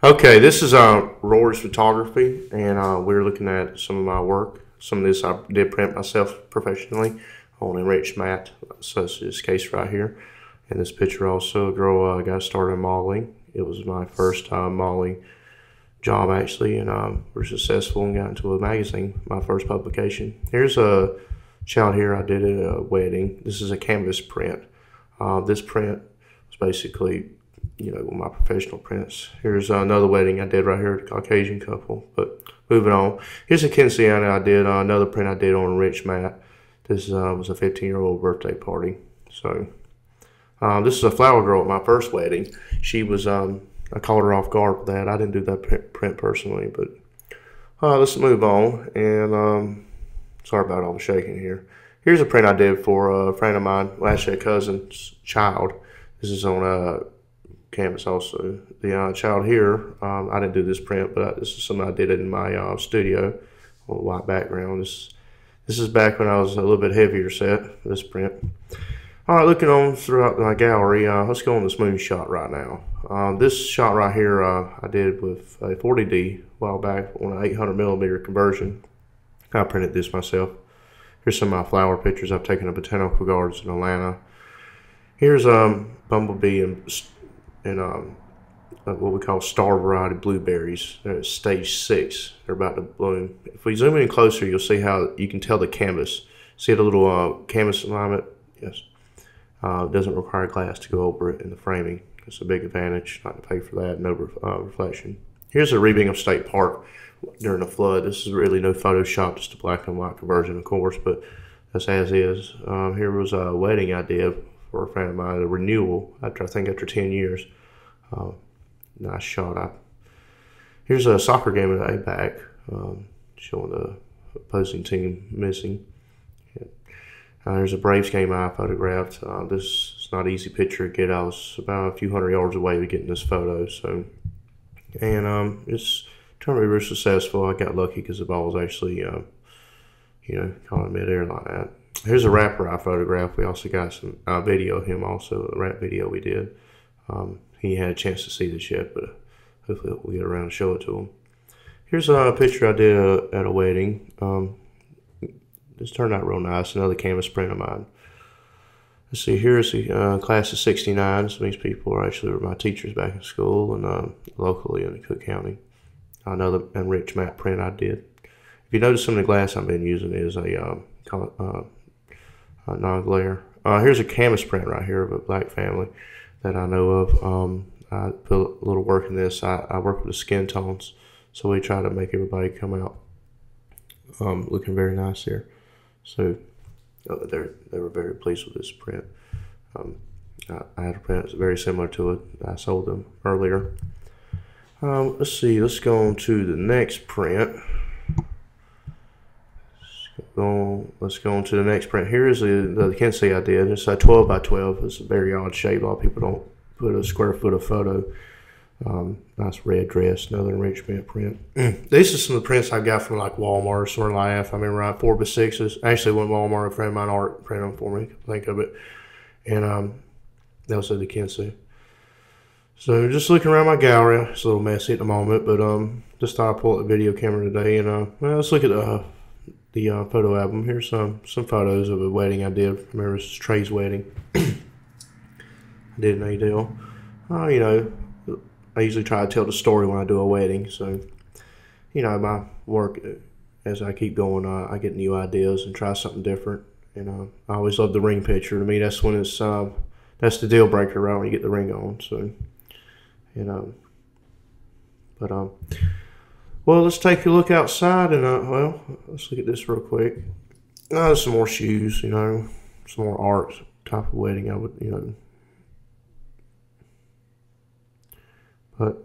Okay, this is Rory's photography, and we're looking at some of my work. Some of this I did print myself professionally on enriched mat, such as this case right here. And this picture also, a girl got started in modeling. It was my first modeling job actually, and we're successful and got into a magazine, my first publication. Here's a child here I did at a wedding. This is a canvas print. This print was basically, one of my professional prints. Here's another wedding I did right here, a Caucasian couple. But moving on, here's a quinceañera I did, another print I did on enriched mat. This was a 15-year-old birthday party. So this is a flower girl at my first wedding. She was, I caught her off guard with that. I didn't do that print personally, but let's move on. And sorry about all the shaking here. Here's a print I did for a friend of mine, well, actually a cousin's child. This is on canvas also. The child here, I didn't do this print, but this is something I did in my studio on a white background. This is back when I was a little bit heavier set, this print. All right, looking on throughout my gallery, let's go on this moon shot right now. This shot right here I did with a 40D a while back on an 800mm conversion. I printed this myself. Here's some of my flower pictures I've taken at botanical gardens in Atlanta. Here's bumblebee and what we call star variety blueberries. They're at stage 6. They're about to bloom. If we zoom in closer, you'll see how you can tell the canvas. See the little canvas alignment? Yes. It doesn't require glass to go over it in the framing. It's a big advantage not to pay for that. No reflection. Here's a Rebingham State Park during the flood. This is really no Photoshop, just a black and white conversion, of course, but that's as is. Here was a wedding I did for a friend of mine, a renewal after 10 years. Nice shot. Here's a soccer game at ABAC, showing the opposing team missing. There's a Braves game I photographed. This is not an easy picture to get. I was about a few hundred yards away to getting this photo, so it's turned to be very successful. I got lucky because the ball was actually, caught in midair like that. Here's a rapper I photographed. We also got some video of him, also a rap video we did. He had a chance to see this yet, but hopefully we'll get around and show it to him. Here's a picture I did at a wedding. This turned out real nice. Another canvas print of mine. Let's see. Here's the class of '69. So these people are actually my teachers back in school and locally in Cook County. Another enriched mat print I did. If you notice, some of the glass I've been using is a non-glare. Here's a canvas print right here of a black family that I know of. I put a little work in this. I work with the skin tones, so we try to make everybody come out looking very nice here. So they were very pleased with this print. I had a print that's very similar to it. I sold them earlier. Let's see. Let's go on to the next print. Let's go on to the next print. Here is the Kinsey I did. It's a 12 by 12. It's a very odd shape. A lot of people don't put a square foot of photo. Nice red dress, another enrichment print. These are some of the prints I got from like Walmart or somewhere like that. I remember right, 4x6s. Actually, went Walmart, a friend of mine art printed them for me. Think of it. And that was at the Kinsey. So just looking around my gallery. It's a little messy at the moment, but just thought I'd pull out the video camera today. And well, let's look at the photo album. Here's some photos of a wedding I did. Remember, this is Trey's wedding. I did an Adele. I usually try to tell the story when I do a wedding. So, my work, as I keep going, I get new ideas and try something different. And I always love the ring picture. To me, that's when it's that's the deal breaker, right, when you get the ring on. So, well, let's take a look outside and well, let's look at this real quick. There's some more shoes, some more art type of wedding I would, But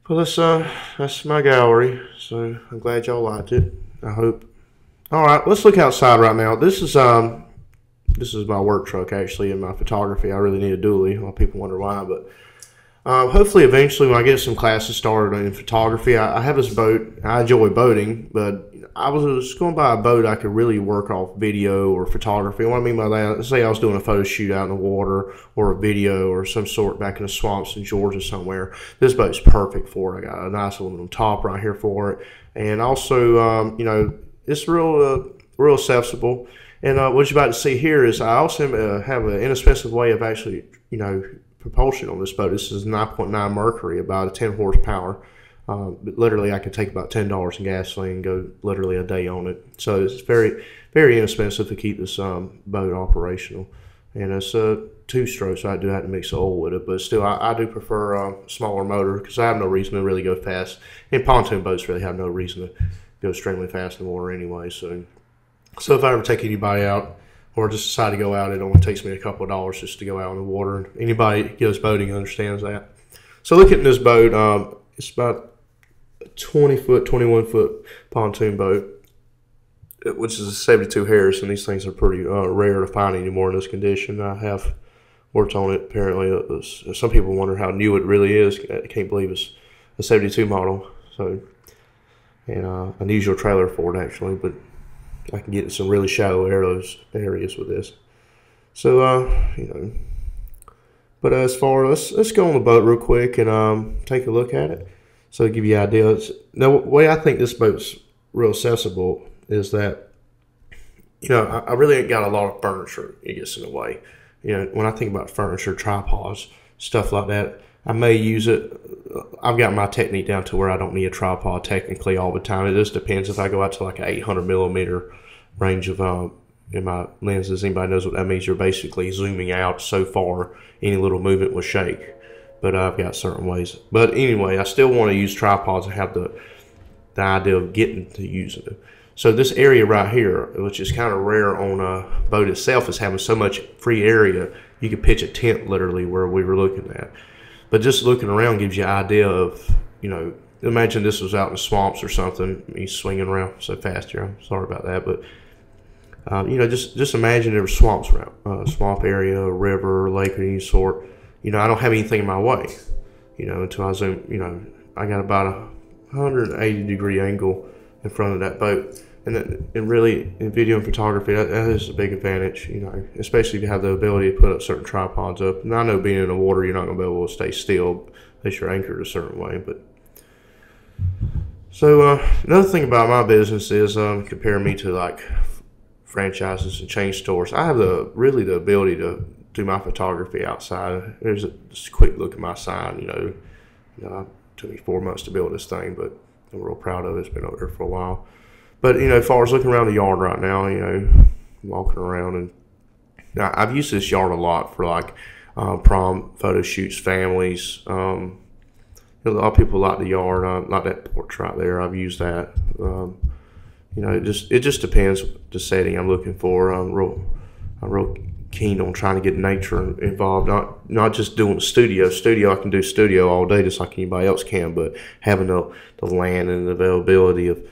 that's my gallery. So I'm glad y'all liked it. I hope. All right, let's look outside right now. This is my work truck actually in my photography. I really need a dually. A lot of people wonder why, but Hopefully, eventually, when I get some classes started in photography, I have this boat. I enjoy boating, but I was just going to buy a boat I could really work off video or photography. What I mean by that, let's say I was doing a photo shoot out in the water or a video or some sort back in the swamps in Georgia somewhere. This boat's perfect for it. I got a nice aluminum top right here for it, and also, it's real accessible. And what you're about to see here is I also have an inexpensive way of actually, propulsion on this boat. This is 9.9 Mercury, about a 10 horsepower. But literally, I can take about $10 in gasoline and go literally a day on it. So it's very, very inexpensive to keep this boat operational. And it's a two-stroke, so I do have to mix the oil with it. But still, I do prefer a smaller motor because I have no reason to really go fast. And pontoon boats really have no reason to go extremely fast in the water anyway. So if I ever take anybody out or just decide to go out, it only takes me a couple of dollars just to go out on the water. Anybody that goes boating understands that. So looking at this boat, it's about 20-foot, 21-foot pontoon boat, which is a 72 Harrison. These things are pretty rare to find anymore in this condition. I have worked on it. Apparently, some people wonder how new it really is. I can't believe it's a 72 model. So, and an unusual trailer for it actually, but I can get in some really shallow areas with this. So, but as far let's go on the boat real quick and take a look at it. So to give you an idea, the way I think this boat's real accessible is that, I really ain't got a lot of furniture. It gets in the way. When I think about furniture, tripods, stuff like that, I may use it. I've got my technique down to where I don't need a tripod technically all the time. It just depends if I go out to like an 800 millimeter range of in my lenses. Anybody knows what that means? You're basically zooming out so far any little movement will shake. But I've got certain ways. But anyway, I still want to use tripods and have the idea of getting to using it. So this area right here, which is kind of rare on a boat itself, is having so much free area. You could pitch a tent literally where we were looking at. But just looking around gives you an idea of, imagine this was out in the swamps or something. He's swinging around so fast here. I'm sorry about that. But, just imagine there were swamps around, swamp area, a river, lake of any sort. I don't have anything in my way, until I zoom, I got about a 180-degree angle in front of that boat. And really, in video and photography, that is a big advantage, especially if you have the ability to put up certain tripods up. And I know being in the water, you're not going to be able to stay still unless you're anchored a certain way. But so another thing about my business is comparing me to like franchises and chain stores. I have the ability to do my photography outside. There's just a quick look at my sign. It took me 4 months to build this thing, but I'm real proud of it. It's been over there for a while. But, as far as looking around the yard right now, walking around, and I've used this yard a lot for like prom photo shoots, families. A lot of people like the yard, like that porch right there. I've used that. It just depends the setting I'm looking for. I'm real keen on trying to get nature involved, not just doing studio. I can do studio all day just like anybody else can, but having the land and the availability of